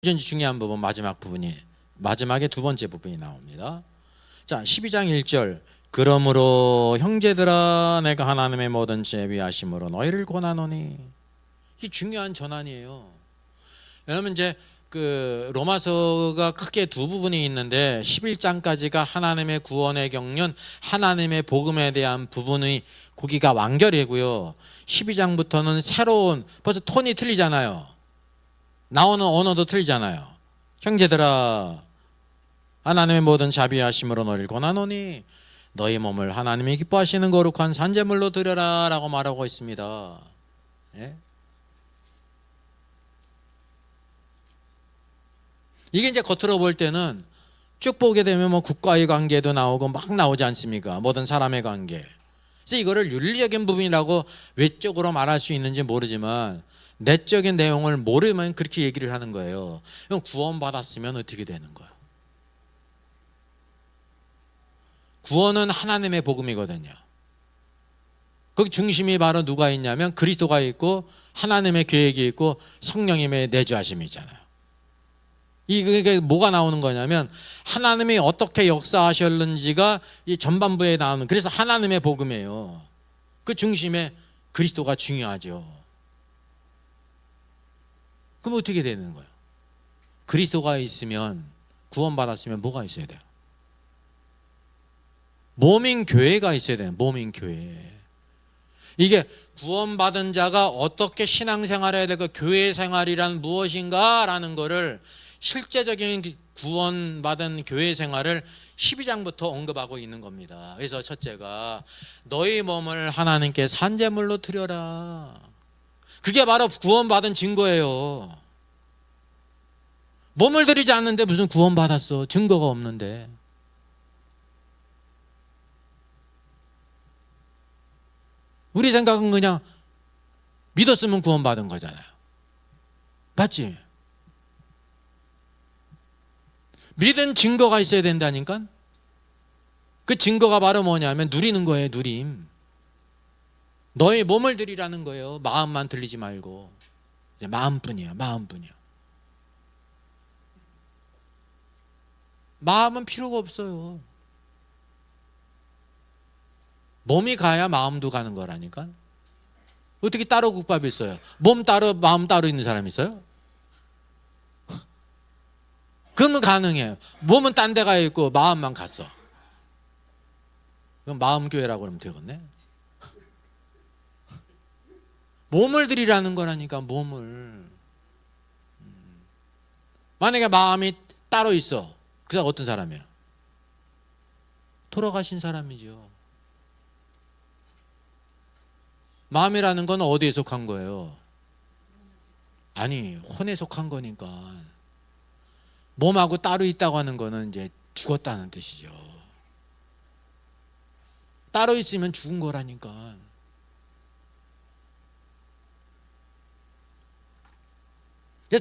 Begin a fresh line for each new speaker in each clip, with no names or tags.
굉장히 중요한 부분, 마지막에 두 번째 부분이 나옵니다. 자, 12장 1절. 그러므로 형제들아 내가 하나님의 모든 지혜 위하심으로 너희를 권하노니. 이게 중요한 전환이에요. 왜냐하면 이제 그 로마서가 크게 두 부분이 있는데 11장까지가 하나님의 구원의 경륜, 하나님의 복음에 대한 부분이 거기가 완결이고요. 12장부터는 새로운, 벌써 톤이 틀리잖아요. 나오는 언어도 틀리잖아요. 형제들아 하나님의 모든 자비하심으로 너희를 권하노니 너희 몸을 하나님이 기뻐하시는 거룩한 산제물로 드려라 라고 말하고 있습니다. 예? 이게 이제 겉으로 볼 때는 쭉 보게 되면 뭐 국가의 관계도 나오고 막 나오지 않습니까? 모든 사람의 관계. 그래서 이거를 윤리적인 부분이라고 외적으로 말할 수 있는지 모르지만 내적인 내용을 모르면 그렇게 얘기를 하는 거예요. 그럼 구원받았으면 어떻게 되는 거예요? 구원은 하나님의 복음이거든요. 거기 중심이 바로 누가 있냐면 그리스도가 있고 하나님의 계획이 있고 성령님의 내주하심이잖아요. 이게 뭐가 나오는 거냐면 하나님이 어떻게 역사하셨는지가 이 전반부에 나오는, 그래서 하나님의 복음이에요. 그 중심에 그리스도가 중요하죠. 그럼 어떻게 되는 거예요? 그리스도가 있으면, 구원받았으면 뭐가 있어야 돼요? 몸인 교회가 있어야 돼요. 몸인 교회. 이게 구원받은 자가 어떻게 신앙생활을 해야 될까, 교회 생활이란 무엇인가 라는 거를, 실제적인 구원받은 교회 생활을 12장부터 언급하고 있는 겁니다. 그래서 첫째가 너희 몸을 하나님께 산제물로 드려라. 그게 바로 구원받은 증거예요. 몸을 드리지 않는데 무슨 구원받았어? 증거가 없는데. 우리 생각은 그냥 믿었으면 구원받은 거잖아요. 맞지? 믿은 증거가 있어야 된다니까? 그 증거가 바로 뭐냐면 누리는 거예요. 누림. 너의 몸을 드리라는 거예요. 마음만 들리지 말고. 마음뿐이야. 마음뿐이야. 마음은 필요가 없어요. 몸이 가야 마음도 가는 거라니까. 어떻게 따로 국밥이 있어요? 몸 따로 마음 따로 있는 사람 있어요? 그러면 가능해요. 몸은 딴 데 가 있고 마음만 갔어. 그럼 마음교회라고 그러면 되겠네. 몸을 드리라는 거라니까. 몸을. 만약에 마음이 따로 있어, 그 사람 어떤 사람이에요? 돌아가신 사람이죠. 마음이라는 건 어디에 속한 거예요? 아니, 혼에 속한 거니까. 몸하고 따로 있다고 하는 거는 이제 죽었다는 뜻이죠. 따로 있으면 죽은 거라니까.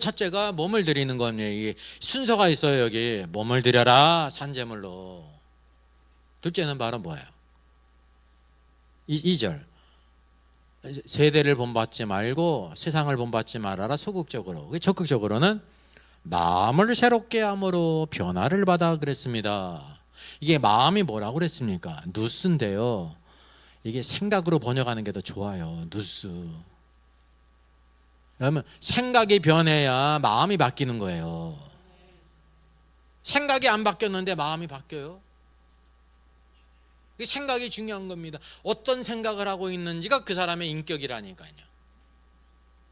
첫째가 몸을 드리는 겁니다. 이게 순서가 있어요. 여기 몸을 드려라 산제물로. 둘째는 바로 뭐예요? 2절. 세대를 본받지 말고 세상을 본받지 말아라. 소극적으로. 적극적으로는 마음을 새롭게 함으로 변화를 받아 그랬습니다. 이게 마음이 뭐라고 그랬습니까? 누스인데요. 이게 생각으로 번역하는 게 더 좋아요. 누스. 왜냐하면 생각이 변해야 마음이 바뀌는 거예요. 생각이 안 바뀌었는데 마음이 바뀌어요? 생각이 중요한 겁니다. 어떤 생각을 하고 있는지가 그 사람의 인격이라니까요.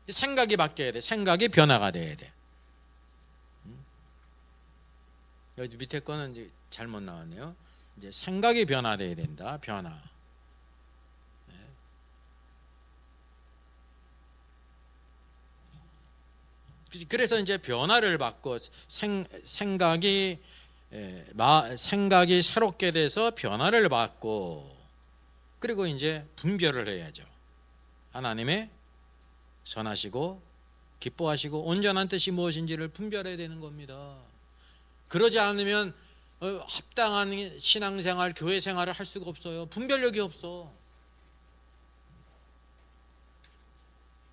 생각이 바뀌어야 돼. 생각이 변화가 돼야 돼. 여기 밑에 거는 이제 잘못 나왔네요. 이제 생각이 변화돼야 된다. 변화. 그래서 이제 변화를 받고 생각이 새롭게 돼서 변화를 받고, 그리고 이제 분별을 해야죠. 하나님의 선하시고 기뻐하시고 온전한 뜻이 무엇인지를 분별해야 되는 겁니다. 그러지 않으면 합당한 신앙생활, 교회생활을 할 수가 없어요. 분별력이 없어.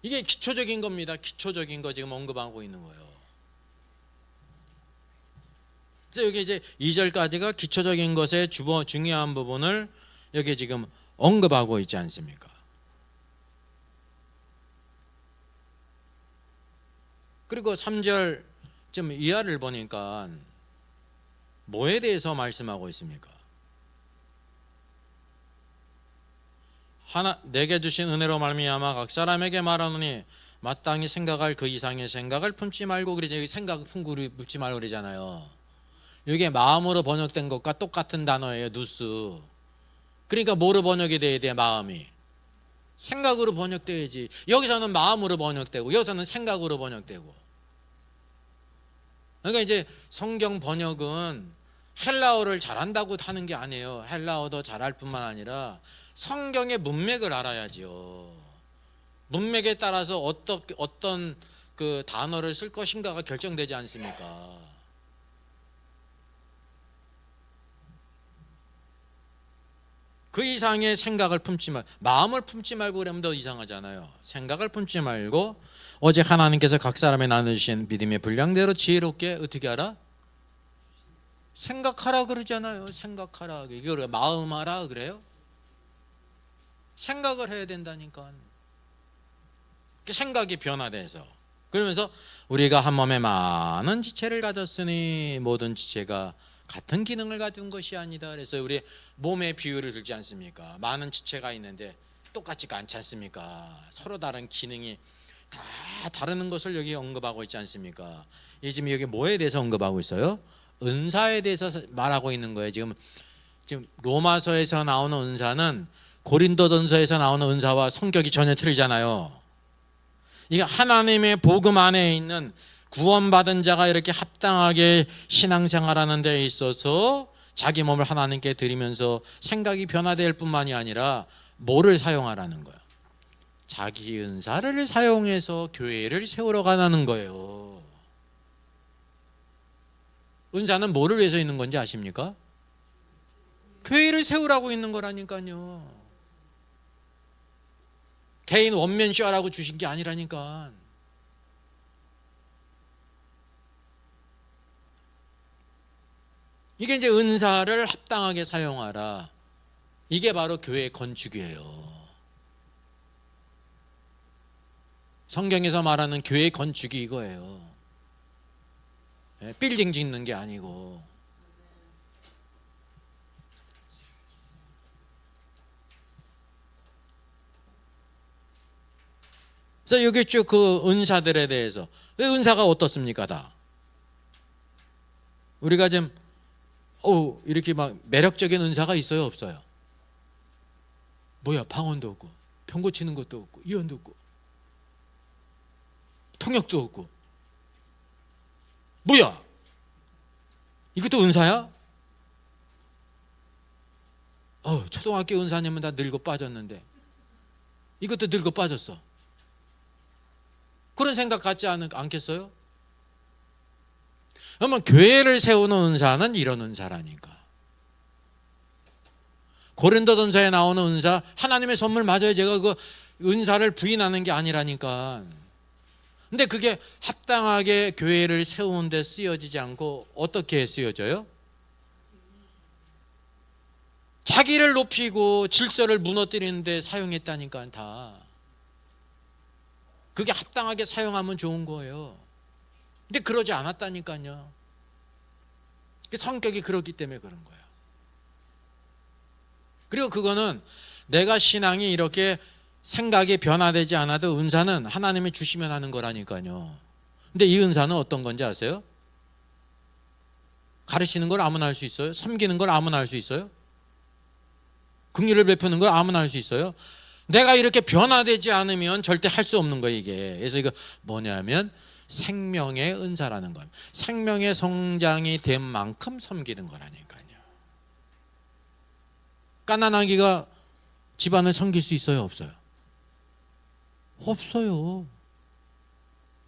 이게 기초적인 겁니다. 기초적인 거 지금 언급하고 있는 거예요. 그래서 여기 이제 2절까지가 기초적인 것의 중요한 부분을 여기 지금 언급하고 있지 않습니까? 그리고 3절 좀 이하를 보니까 뭐에 대해서 말씀하고 있습니까? 내게 주신 은혜로 말미암아 각 사람에게 말하노니 마땅히 생각할 그 이상의 생각을 품지 말고, 그러죠. 여기 생각 품고 묻지 말고 그러잖아요. 이게 마음으로 번역된 것과 똑같은 단어예요. 누스. 그러니까 뭐로 번역이 돼야 돼? 마음이 생각으로 번역돼야지. 여기서는 마음으로 번역되고 여기서는 생각으로 번역되고. 그러니까 이제 성경 번역은 헬라어를 잘한다고 하는 게 아니에요. 헬라어도 잘할 뿐만 아니라 성경의 문맥을 알아야지요. 문맥에 따라서 어떤 그 단어를 쓸 것인가가 결정되지 않습니까? 그 이상의 생각을 품지 말고, 마음을 품지 말고 그러면 더 이상하잖아요. 생각을 품지 말고 오직 하나님께서 각 사람에 나누신 믿음의 분량대로 지혜롭게 어떻게 하라? 생각하라 그러잖아요. 생각하라. 이걸 마음하라 그래요? 생각을 해야 된다니까. 생각이 변화돼서, 그러면서 우리가 한 몸에 많은 지체를 가졌으니 모든 지체가 같은 기능을 가진 것이 아니다. 그래서 우리 몸의 비유를 들지 않습니까? 많은 지체가 있는데 똑같지가 않지 않습니까? 서로 다른 기능이 다 다른 것을 여기 언급하고 있지 않습니까? 지금 여기 뭐에 대해서 언급하고 있어요? 은사에 대해서 말하고 있는 거예요. 지금 로마서에서 나오는 은사는 고린도전서에서 나오는 은사와 성격이 전혀 틀리잖아요. 이게 하나님의 복음 안에 있는 구원받은 자가 이렇게 합당하게 신앙생활하는 데 있어서 자기 몸을 하나님께 드리면서 생각이 변화될 뿐만이 아니라 뭐를 사용하라는 거예요? 자기 은사를 사용해서 교회를 세우러 가는 거예요. 은사는 뭐를 위해서 있는 건지 아십니까? 교회를 세우라고 있는 거라니까요. 개인 원맨쇼라고 주신 게 아니라니까. 이게 이제 은사를 합당하게 사용하라. 이게 바로 교회의 건축이에요. 성경에서 말하는 교회의 건축이 이거예요. 빌딩 짓는 게 아니고. 그래서 여기 쭉 그 은사들에 대해서, 은사가 어떻습니까? 다 우리가 좀 이렇게 막 매력적인 은사가 있어요, 없어요? 뭐야, 방언도 없고 병 고치는 것도 없고 예언도 없고 통역도 없고, 뭐야, 이것도 은사야? 초등학교 은사님은 다 늙어 빠졌는데 이것도 늙어 빠졌어. 그런 생각 갖지 않겠어요? 그러면 교회를 세우는 은사는 이런 은사라니까. 고린도전서에 나오는 은사, 하나님의 선물 맞아요. 제가 그 은사를 부인하는 게 아니라니까. 근데 그게 합당하게 교회를 세우는 데 쓰여지지 않고 어떻게 쓰여져요? 자기를 높이고 질서를 무너뜨리는 데 사용했다니까. 다 그게 합당하게 사용하면 좋은 거예요. 근데 그러지 않았다니까요. 성격이 그렇기 때문에 그런 거예요. 그리고 그거는 내가 신앙이 이렇게 생각이 변화되지 않아도 은사는 하나님이 주시면 하는 거라니까요. 근데 이 은사는 어떤 건지 아세요? 가르치는 걸 아무나 할 수 있어요? 섬기는 걸 아무나 할 수 있어요? 긍휼을 베푸는 걸 아무나 할 수 있어요? 내가 이렇게 변화되지 않으면 절대 할 수 없는 거예요, 이게. 그래서 이거 뭐냐면 생명의 은사라는 거예요. 생명의 성장이 된 만큼 섬기는 거라니까요. 갓난아기가 집안을 섬길 수 있어요, 없어요? 없어요.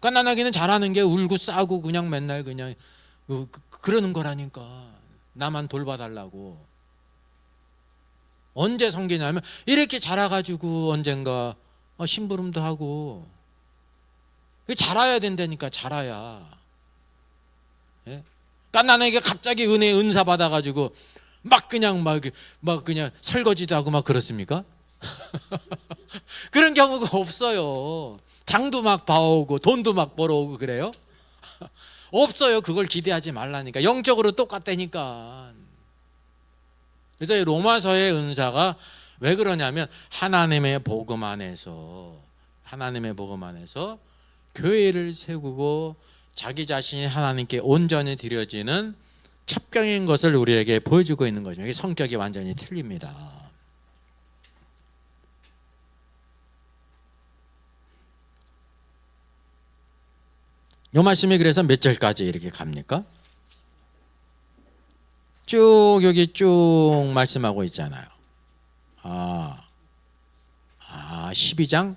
갓난아기는 잘하는 게 울고 싸고 그냥 맨날 그냥 그러는 거라니까. 나만 돌봐달라고. 언제 섬기냐면 이렇게 자라가지고 언젠가 심부름도 하고, 자라야 된다니까. 자라야. 예? 나에게 갑자기 은사 받아가지고 막 그냥 설거지도 하고 막 그렇습니까? 그런 경우가 없어요. 장도 막 봐오고 돈도 막 벌어오고 그래요? 없어요. 그걸 기대하지 말라니까. 영적으로 똑같다니까. 그래서 이 로마서의 은사가 왜 그러냐면 하나님의 복음 안에서 교회를 세우고 자기 자신이 하나님께 온전히 드려지는 첩경인 것을 우리에게 보여주고 있는 거죠. 이게 성격이 완전히 틀립니다. 이 말씀이 그래서 몇 절까지 이렇게 갑니까? 쭉 여기 쭉 말씀하고 있잖아요. 12장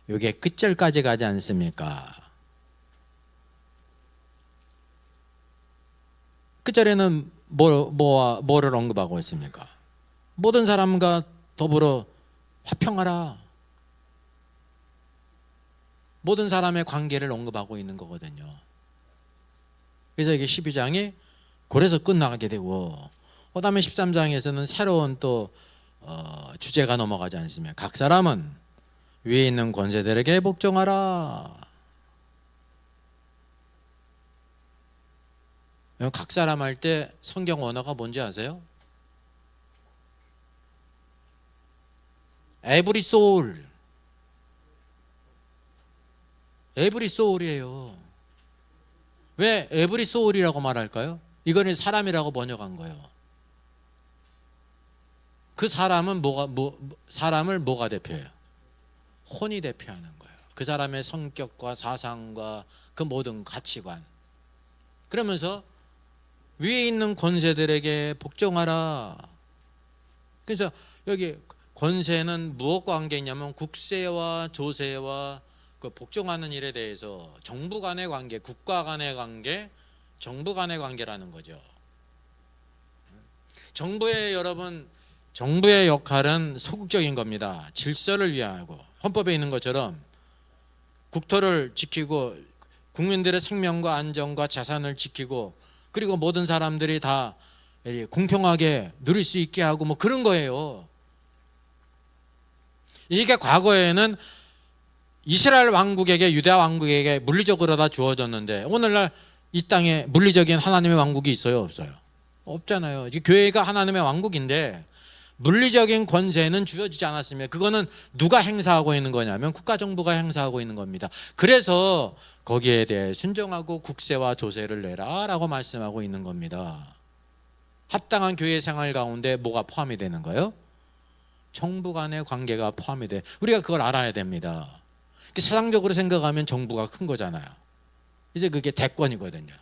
이게 끝절까지 가지 않습니까? 끝절에는 뭐를 언급하고 있습니까? 모든 사람과 더불어 화평하라. 모든 사람의 관계를 언급하고 있는 거거든요. 그래서 이게 12장이 그래서 끝나게 되고, 그 다음에 13장에서는 새로운 또 주제가 넘어가지 않습니까? 각 사람은 위에 있는 권세들에게 복종하라. 각 사람 할 때 성경 언어가 뭔지 아세요? Every soul. Every soul이에요. 왜 every soul이라고 말할까요? 이거는 사람이라고 번역한 거예요. 그 사람은 사람을 뭐가 대표해요? 혼이 대표하는 거예요. 그 사람의 성격과 사상과 그 모든 가치관. 그러면서 위에 있는 권세들에게 복종하라. 그래서 여기 권세는 무엇과 관계냐면 국세와 조세와 그 복종하는 일에 대해서 정부 간의 관계, 국가 간의 관계, 정부 간의 관계라는 거죠. 정부의 역할은 소극적인 겁니다. 질서를 위하고 헌법에 있는 것처럼 국토를 지키고 국민들의 생명과 안전과 자산을 지키고 그리고 모든 사람들이 다 공평하게 누릴 수 있게 하고 뭐 그런 거예요. 이게 과거에는 이스라엘 왕국에게 유다 왕국에게 물리적으로 다 주어졌는데 오늘날 이 땅에 물리적인 하나님의 왕국이 있어요, 없어요? 없잖아요. 이게 교회가 하나님의 왕국인데 물리적인 권세는 주어지지 않았으면 그거는 누가 행사하고 있는 거냐면 국가정부가 행사하고 있는 겁니다. 그래서 거기에 대해 순종하고 국세와 조세를 내라 라고 말씀하고 있는 겁니다. 합당한 교회 생활 가운데 뭐가 포함이 되는 거예요? 정부 간의 관계가 포함이 돼. 우리가 그걸 알아야 됩니다. 세상적으로 생각하면 정부가 큰 거잖아요. 이제 그게 대권이거든요.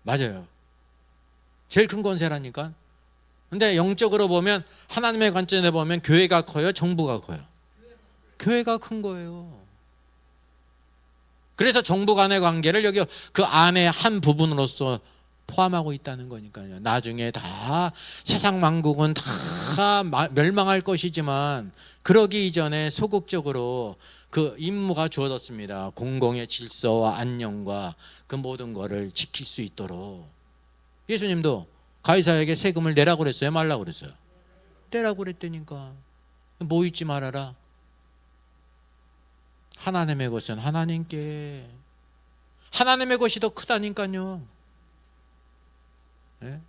맞아요. 제일 큰 권세라니까. 근데 영적으로 보면 하나님의 관점에 보면 교회가 커요? 정부가 커요? 교회가 큰 거예요. 그래서 정부 간의 관계를 여기 그 안에 한 부분으로서 포함하고 있다는 거니까요. 나중에 다 세상 만국은 다 멸망할 것이지만 그러기 이전에 소극적으로 그 임무가 주어졌습니다. 공공의 질서와 안녕과 그 모든 것을 지킬 수 있도록. 예수님도 가이사에게 세금을 내라고 그랬어요? 말라고 그랬어요? 내라고 그랬다니까. 뭐 잊지 말아라. 하나님의 것은 하나님께. 하나님의 것이 더 크다니까요. 네?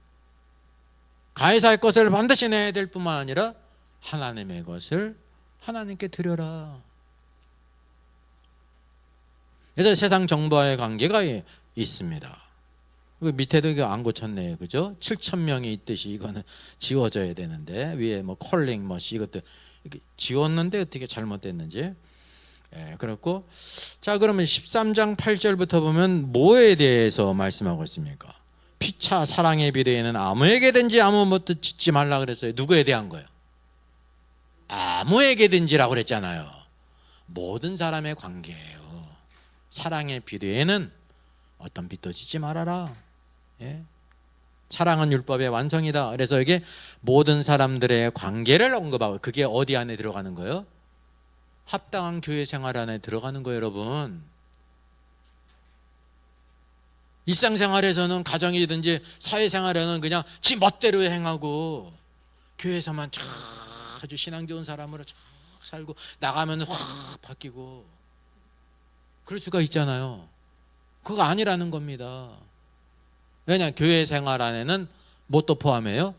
가이사의 것을 반드시 내야 될 뿐만 아니라 하나님의 것을 하나님께 드려라. 그래서 세상 정부와의 관계가 있습니다. 밑에도 이거 안 고쳤네요, 그죠? 7,000명이 있듯이 이거는 지워져야 되는데 위에 뭐 컬링 이것도 지웠는데 어떻게 잘못됐는지. 그렇고 자 그러면 13장 8절부터 보면 뭐에 대해서 말씀하고 있습니까? 피차 사랑의 비례에는 아무에게든지 아무 것도 짓지 말라 그랬어요. 누구에 대한 거예요? 아무에게든지라고 그랬잖아요. 모든 사람의 관계예요. 사랑의 비례에는 어떤 빚도 짓지 말아라. 예? 사랑은 율법의 완성이다. 그래서 이게 모든 사람들의 관계를 언급하고 그게 어디 안에 들어가는 거예요? 합당한 교회 생활 안에 들어가는 거예요, 여러분. 일상생활에서는 가정이든지 사회생활에는 그냥 지 멋대로 행하고 교회에서만 아주 신앙 좋은 사람으로 쫙 살고 나가면 확 바뀌고 그럴 수가 있잖아요. 그거 아니라는 겁니다. 왜냐? 교회 생활 안에는 뭣도 포함해요?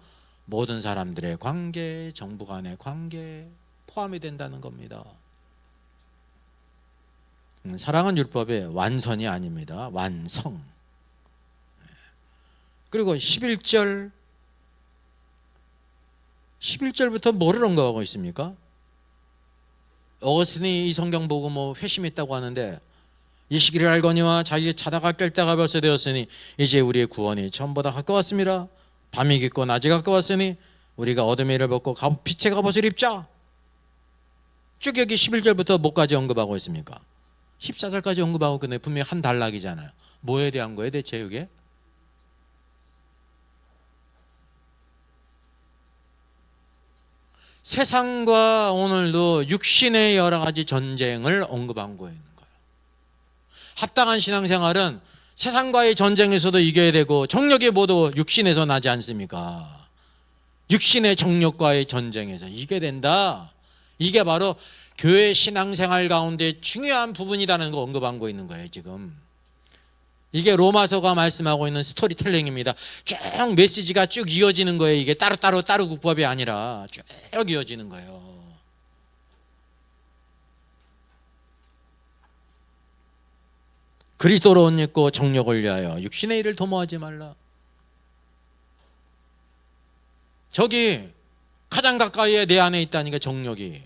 모든 사람들의 관계, 정부 간의 관계 포함이 된다는 겁니다. 사랑은 율법의 완선이 아닙니다. 완성. 그리고 11절부터 뭐를 언급하고 있습니까? 어거스틴이 이 성경 보고 뭐 회심했다고 하는데 이 시기를 알거니와 자기의 자다가 깰 때가 벌써 되었으니 이제 우리의 구원이 처음보다 가까웠습니다. 밤이 깊고 낮이 가까웠으니 우리가 어둠의 일을 벗고 빛의 갑옷을 입자. 쭉 여기 11절부터 뭐까지 언급하고 있습니까? 14절까지 언급하고 있는데 분명히 한 단락이잖아요. 뭐에 대한 거예요 대체 이게? 세상과 오늘도 육신의 여러 가지 전쟁을 언급한 거예요. 합당한 신앙생활은 세상과의 전쟁에서도 이겨야 되고 정력이 모두 육신에서 나지 않습니까? 육신의 정력과의 전쟁에서 이겨야 된다. 이게 바로 교회 신앙생활 가운데 중요한 부분이라는 거 언급한 거 있는 거예요 지금. 이게 로마서가 말씀하고 있는 스토리텔링입니다. 쭉 메시지가 쭉 이어지는 거예요. 이게 따로 국법이 아니라 쭉 이어지는 거예요. 그리스도로 옷 입고 정력을 위하여 육신의 일을 도모하지 말라. 저기 가장 가까이에 내 안에 있다니까 정력이.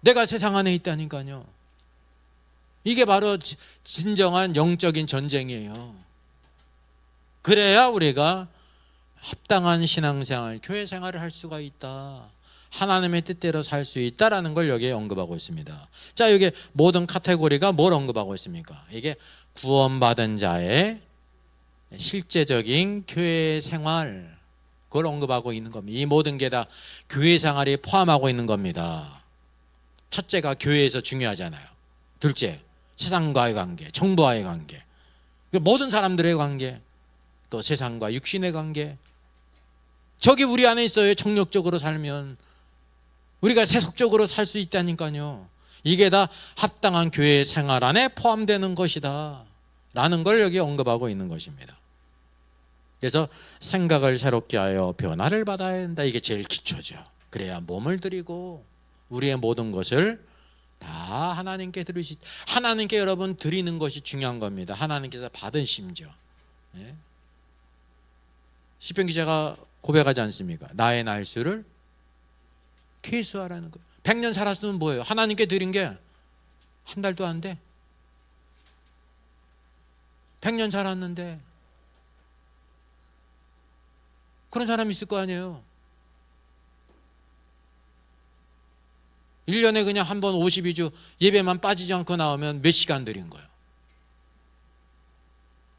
내가 세상 안에 있다니까요. 이게 바로 진정한 영적인 전쟁이에요. 그래야 우리가 합당한 신앙생활, 교회 생활을 할 수가 있다. 하나님의 뜻대로 살 수 있다라는 걸 여기에 언급하고 있습니다. 자, 여기 모든 카테고리가 뭘 언급하고 있습니까? 이게 구원받은 자의 실제적인 교회 생활, 그걸 언급하고 있는 겁니다. 이 모든 게 다 교회 생활이 포함하고 있는 겁니다. 첫째가 교회에서 중요하잖아요. 둘째, 세상과의 관계, 정부와의 관계, 모든 사람들의 관계, 또 세상과 육신의 관계. 저기 우리 안에 있어요. 정력적으로 살면 우리가 세속적으로 살 수 있다니까요. 이게 다 합당한 교회 생활 안에 포함되는 것이다 라는 걸 여기 언급하고 있는 것입니다. 그래서 생각을 새롭게 하여 변화를 받아야 된다. 이게 제일 기초죠. 그래야 몸을 드리고 우리의 모든 것을 다 하나님께 드릴 수 있다. 하나님께 여러분 드리는 것이 중요한 겁니다. 하나님께서 받으심죠. 네? 시편 기자가 고백하지 않습니까? 나의 날수를 계수하라는 거예요. 100년 살았으면 뭐예요? 하나님께 드린 게 한 달도 안 돼. 100년 살았는데 그런 사람이 있을 거 아니에요. 1년에 그냥 한 번 52주 예배만 빠지지 않고 나오면 몇 시간 드린 거예요?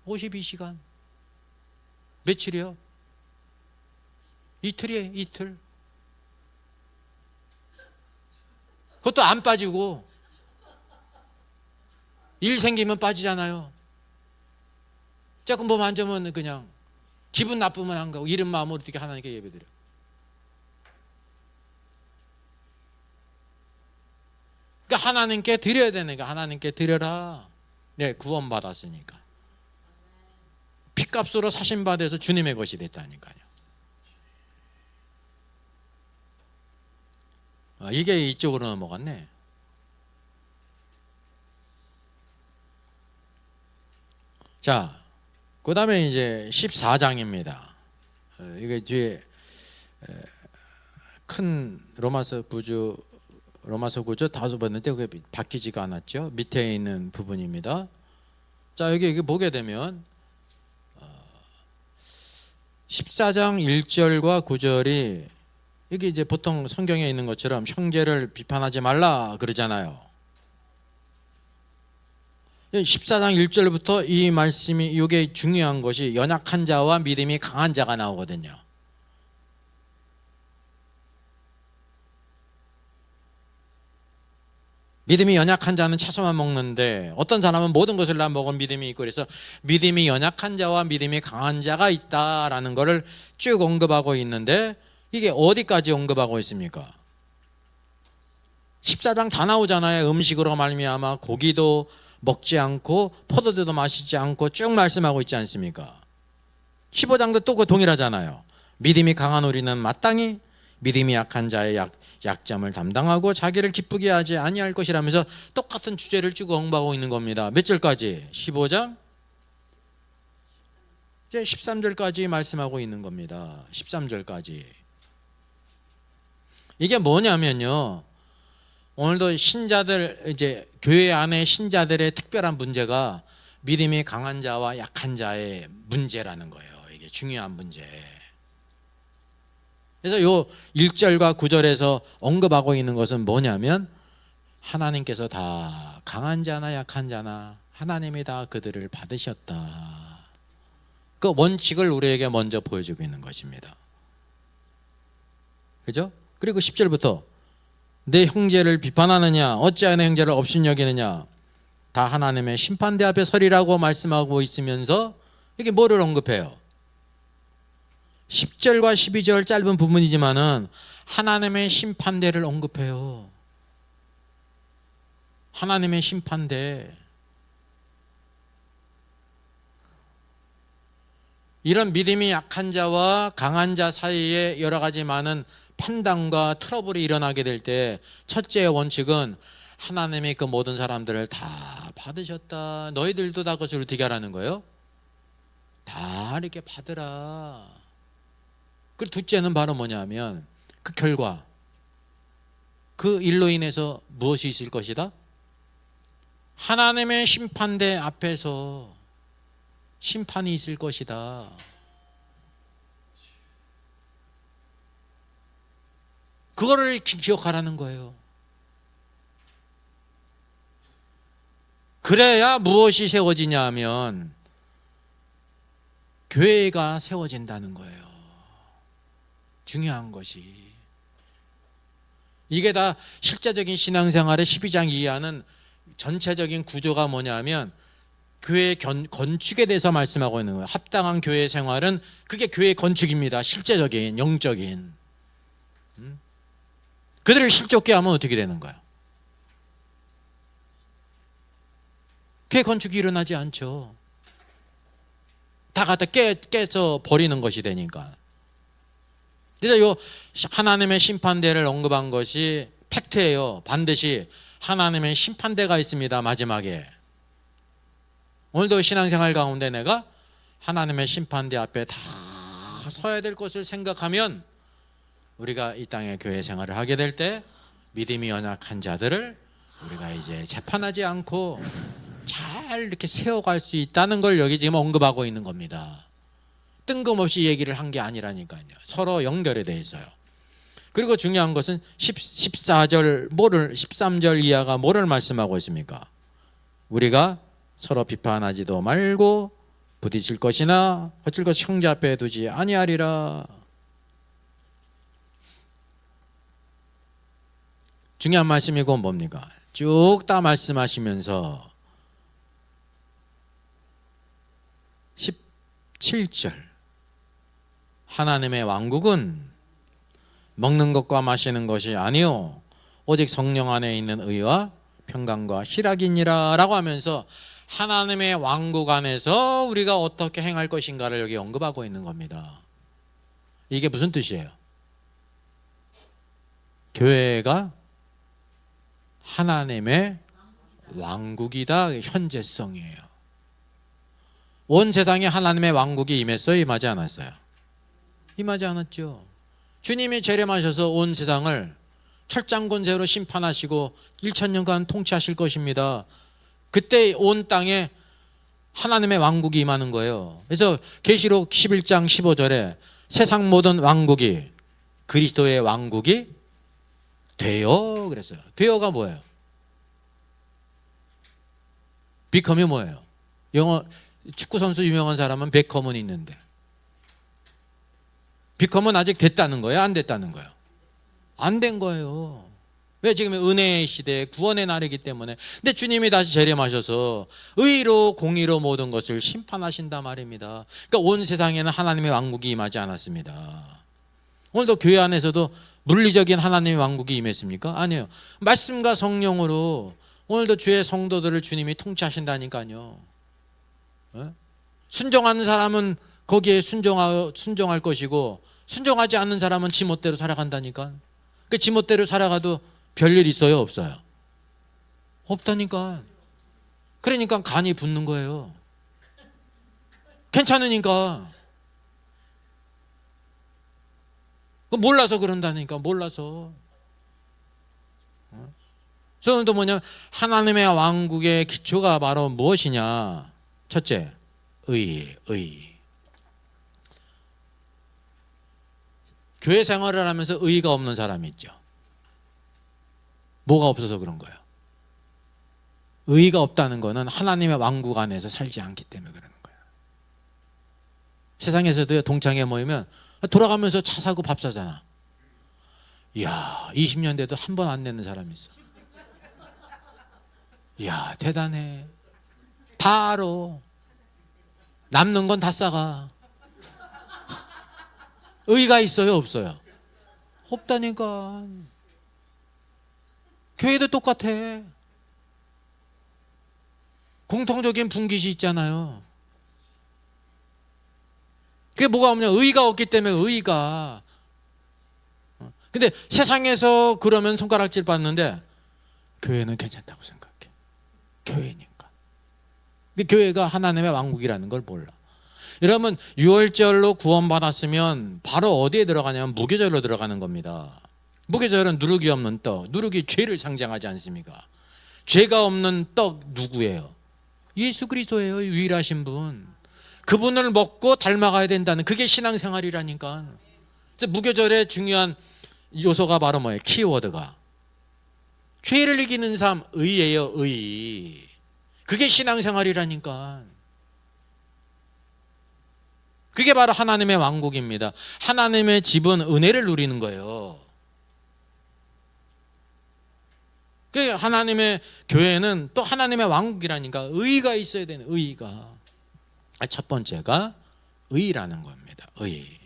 52시간. 며칠이요? 이틀이에요. 이틀. 그것도 안 빠지고 일 생기면 빠지잖아요. 조금 뭐 만지면 그냥 기분 나쁘면 안 가고 이런 마음으로 어떻게 하나님께 예배드려. 그러니까 하나님께 드려야 되니까 하나님께 드려라. 네, 구원받았으니까. 핏값으로 사신받아서 주님의 것이 됐다니까요. 이게 이쪽으로 넘어갔네. 자, 그 다음에 이제 14장입니다. 이게 뒤에 큰 로마서 구조 다소 봤는데 그게 바뀌지가 않았죠. 밑에 있는 부분입니다. 자, 여기 보게 되면 14장 1절과 9절이 이게 이제 보통 성경에 있는 것처럼 형제를 비판하지 말라 그러잖아요. 14장 1절부터 이 말씀이 이게 중요한 것이 연약한 자와 믿음이 강한 자가 나오거든요. 믿음이 연약한 자는 채소만 먹는데 어떤 사람은 모든 것을 다 먹은 믿음이 있고, 그래서 믿음이 연약한 자와 믿음이 강한 자가 있다라는 것을 쭉 언급하고 있는데, 이게 어디까지 언급하고 있습니까? 14장 다 나오잖아요. 음식으로 말미암아 고기도 먹지 않고 포도주도 마시지 않고 쭉 말씀하고 있지 않습니까? 15장도 또 그 동일하잖아요. 믿음이 강한 우리는 마땅히 믿음이 약한 자의 약점을 담당하고 자기를 기쁘게 하지 아니할 것이라면서 똑같은 주제를 쭉 언급하고 있는 겁니다. 몇 절까지? 15장? 이제 13절까지 말씀하고 있는 겁니다. 13절까지. 이게 뭐냐면요, 오늘도 신자들, 이제 교회 안에 신자들의 특별한 문제가 믿음이 강한 자와 약한 자의 문제라는 거예요. 이게 중요한 문제. 그래서 요 1절과 9절에서 언급하고 있는 것은 뭐냐면, 하나님께서 다 강한 자나 약한 자나 하나님이 다 그들을 받으셨다. 그 원칙을 우리에게 먼저 보여주고 있는 것입니다. 그죠? 그리고 10절부터 내 형제를 비판하느냐 어찌하여 내 형제를 업신여기느냐 다 하나님의 심판대 앞에 서리라고 말씀하고 있으면서 이게 뭐를 언급해요? 10절과 12절 짧은 부분이지만은 하나님의 심판대를 언급해요. 하나님의 심판대. 이런 믿음이 약한 자와 강한 자 사이에 여러 가지 많은 판단과 트러블이 일어나게 될 때 첫째 원칙은 하나님이 그 모든 사람들을 다 받으셨다. 너희들도 다 그것을 어떻게 하라는 거예요? 다 이렇게 받으라. 그리고 둘째는 바로 뭐냐면 그 결과, 그 일로 인해서 무엇이 있을 것이다? 하나님의 심판대 앞에서 심판이 있을 것이다. 그거를 기억하라는 거예요. 그래야 무엇이 세워지냐 하면 교회가 세워진다는 거예요. 중요한 것이. 이게 다 실제적인 신앙생활의 12장 이하는 전체적인 구조가 뭐냐면 교회 건축에 대해서 말씀하고 있는 거예요. 합당한 교회 생활은 그게 교회 건축입니다. 실제적인, 영적인. 그들을 실족게 하면 어떻게 되는 거야? 교회 건축이 일어나지 않죠. 다 갖다 깨서 버리는 것이 되니까. 그래서 요 하나님의 심판대를 언급한 것이 팩트예요. 반드시 하나님의 심판대가 있습니다. 마지막에. 오늘도 신앙생활 가운데 내가 하나님의 심판대 앞에 다 서야 될 것을 생각하면 우리가 이 땅의 교회 생활을 하게 될 때 믿음이 연약한 자들을 우리가 이제 재판하지 않고 잘 이렇게 세워갈 수 있다는 걸 여기 지금 언급하고 있는 겁니다. 뜬금없이 얘기를 한 게 아니라니까요. 서로 연결이 돼 있어요. 그리고 중요한 것은 14절 13절 이하가 뭐를 말씀하고 있습니까? 우리가 서로 비판하지도 말고 부딪힐 것이나 거칠 것 형제 앞에 두지 아니하리라. 중요한 말씀이고 뭡니까? 쭉 다 말씀하시면서 17절 하나님의 왕국은 먹는 것과 마시는 것이 아니요 오직 성령 안에 있는 의와 평강과 희락이니라 라고 하면서 하나님의 왕국 안에서 우리가 어떻게 행할 것인가를 여기 언급하고 있는 겁니다. 이게 무슨 뜻이에요? 교회가 하나님의 왕국이다. 현재성이에요. 온 세상에 하나님의 왕국이 임했어요? 임하지 않았어요? 임하지 않았죠. 주님이 재림하셔서 온 세상을 철장권세로 심판하시고 1000년간 통치하실 것입니다. 그때 온 땅에 하나님의 왕국이 임하는 거예요. 그래서 계시록 11장 15절에 세상 모든 왕국이 그리스도의 왕국이 되어 그랬어요. 되어가 뭐예요? 비컴이 뭐예요? 영어 축구 선수 유명한 사람은 베컴은 있는데 비컴은 아직 됐다는 거예요? 안 됐다는 거예요? 안 된 거예요. 왜? 지금 은혜의 시대, 구원의 날이기 때문에. 근데 주님이 다시 재림하셔서 의로 공의로 모든 것을 심판하신단 말입니다. 그러니까 온 세상에는 하나님의 왕국이 임하지 않았습니다. 오늘도 교회 안에서도 물리적인 하나님의 왕국이 임했습니까? 아니에요. 말씀과 성령으로 오늘도 주의 성도들을 주님이 통치하신다니까요. 순종하는 사람은 거기에 순종할 것이고, 순종하지 않는 사람은 지멋대로 살아간다니까. 그 지멋대로 살아가도 별일 있어요, 없어요? 없다니까. 그러니까 간이 붙는 거예요. 괜찮으니까. 몰라서 그런다니까. 몰라서. 오늘도 뭐냐면 하나님의 왕국의 기초가 바로 무엇이냐? 첫째, 의. 교회 생활을 하면서 의의가 없는 사람이 있죠. 뭐가 없어서 그런 거예요? 의의가 없다는 것은 하나님의 왕국 안에서 살지 않기 때문에 그러는 거예요. 세상에서도요, 동창회 모이면 돌아가면서 차 사고 밥 사잖아. 이야, 20년 돼도 한 번 안 내는 사람이 있어. 이야, 대단해. 다 알아. 남는 건 다 싸가. 의의가 있어요, 없어요? 없다니까. 교회도 똑같아. 공통적인 분깃이 있잖아요. 그게 뭐가 없냐? 의의가 없기 때문에. 의의가. 근데 세상에서 그러면 손가락질 받는데 교회는 괜찮다고 생각해. 교회니까. 근데 교회가 하나님의 왕국이라는 걸 몰라. 여러분, 유월절로 구원받았으면 바로 어디에 들어가냐면 무교절로 들어가는 겁니다. 무교절은 누룩이 없는 떡. 누룩이 죄를 상징하지 않습니까? 죄가 없는 떡 누구예요? 예수 그리스도예요. 유일하신 분. 그분을 먹고 닮아가야 된다는, 그게 신앙생활이라니까. 무교절의 중요한 요소가 바로 뭐예요? 키워드가 죄를 이기는 삶, 의예요. 의. 그게 신앙생활이라니까. 그게 바로 하나님의 왕국입니다. 하나님의 집은 은혜를 누리는 거예요. 그 하나님의 교회는 또 하나님의 왕국이라니까. 의의가 있어야 되는, 의의가. 첫 번째가 의의라는 겁니다. 의의.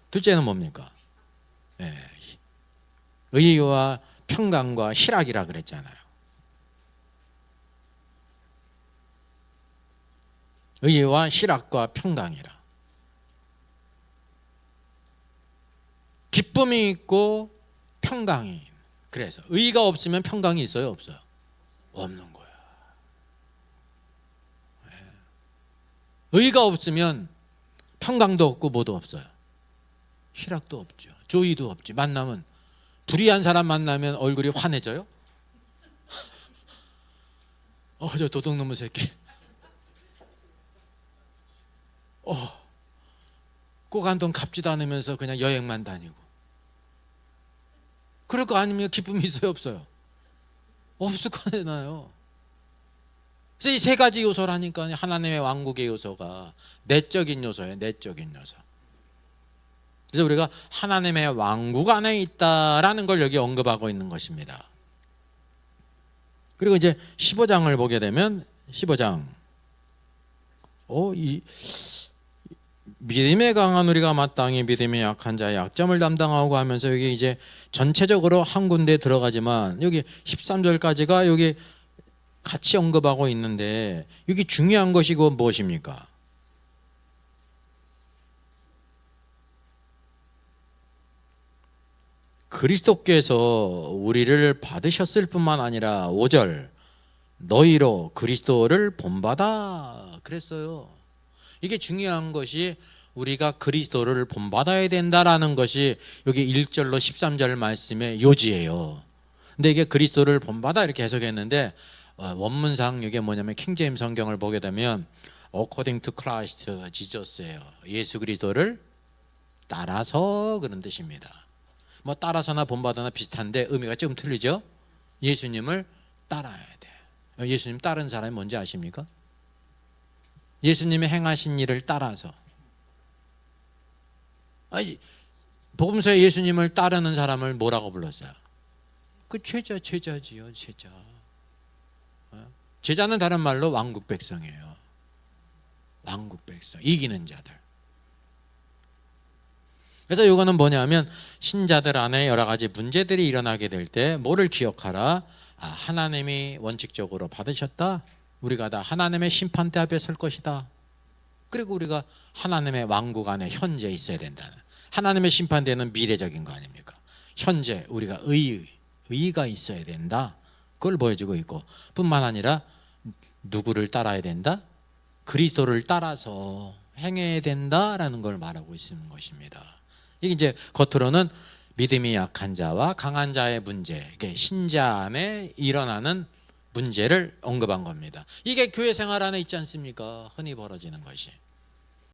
둘째는 뭡니까? 의의와 평강과 희락이라 그랬잖아요. 의의와 희락과 평강이라. 기쁨이 있고 평강이. 그래서 의의가 없으면 평강이 있어요, 없어요? 없는 거야. 의의가 없으면 평강도 없고 뭐도 없어요. 희락도 없죠. 조의도 없지. 만나면, 불의한 사람 만나면 얼굴이 환해져요? 저 도둑놈의 새끼. 꼭 한 돈 갚지도 않으면서 그냥 여행만 다니고. 그럴 거 아니면 기쁨이 있어요, 없어요? 없을 거잖아요. 그래서 이 세 가지 요소라니까. 하나님의 왕국의 요소가 내적인 요소예요. 내적인 요소. 그래서 우리가 하나님의 왕국 안에 있다라는 걸 여기 언급하고 있는 것입니다. 그리고 이제 15장을 보게 되면 15장 이 믿음에 강한 우리가 마땅히 믿음에 약한 자의 약점을 담당하고 하면서 여기 이제 전체적으로 한 군데 들어가지만 여기 13절까지가 여기 같이 언급하고 있는데, 여기 중요한 것이 그 무엇입니까? 그리스도께서 우리를 받으셨을 뿐만 아니라 5절 너희로 그리스도를 본받아 그랬어요. 이게 중요한 것이 우리가 그리스도를 본받아야 된다라는 것이 여기 1절로 13절 말씀의 요지예요. 근데 이게 그리스도를 본받아 이렇게 해석했는데 원문상 이게 뭐냐면 킹제임 성경을 보게 되면 according to Christ Jesus예요. 예수 그리스도를 따라서 그런 뜻입니다. 뭐 따라서나 본받아나 비슷한데 의미가 좀 틀리죠. 예수님을 따라야 돼. 예수님 따른 사람이 뭔지 아십니까? 예수님이 행하신 일을 따라서. 복음서에 예수님을 따르는 사람을 뭐라고 불렀어요? 그 제자지요, 제자. 제자는 다른 말로 왕국 백성이에요. 왕국 백성, 이기는 자들. 그래서 이거는 뭐냐면 신자들 안에 여러 가지 문제들이 일어나게 될 때 뭐를 기억하라? 하나님이 원칙적으로 받으셨다. 우리가 다 하나님의 심판대 앞에 설 것이다. 그리고 우리가 하나님의 왕국 안에 현재 있어야 된다는, 하나님의 심판대는 미래적인 거 아닙니까? 현재 우리가 의의가 있어야 된다. 그걸 보여주고 있고, 뿐만 아니라 누구를 따라야 된다? 그리스도를 따라서 행해야 된다라는 걸 말하고 있는 것입니다. 이게 이제 겉으로는 믿음이 약한 자와 강한 자의 문제, 이게 신자 안에 일어나는 문제를 언급한 겁니다. 이게 교회 생활 안에 있지 않습니까? 흔히 벌어지는 것이.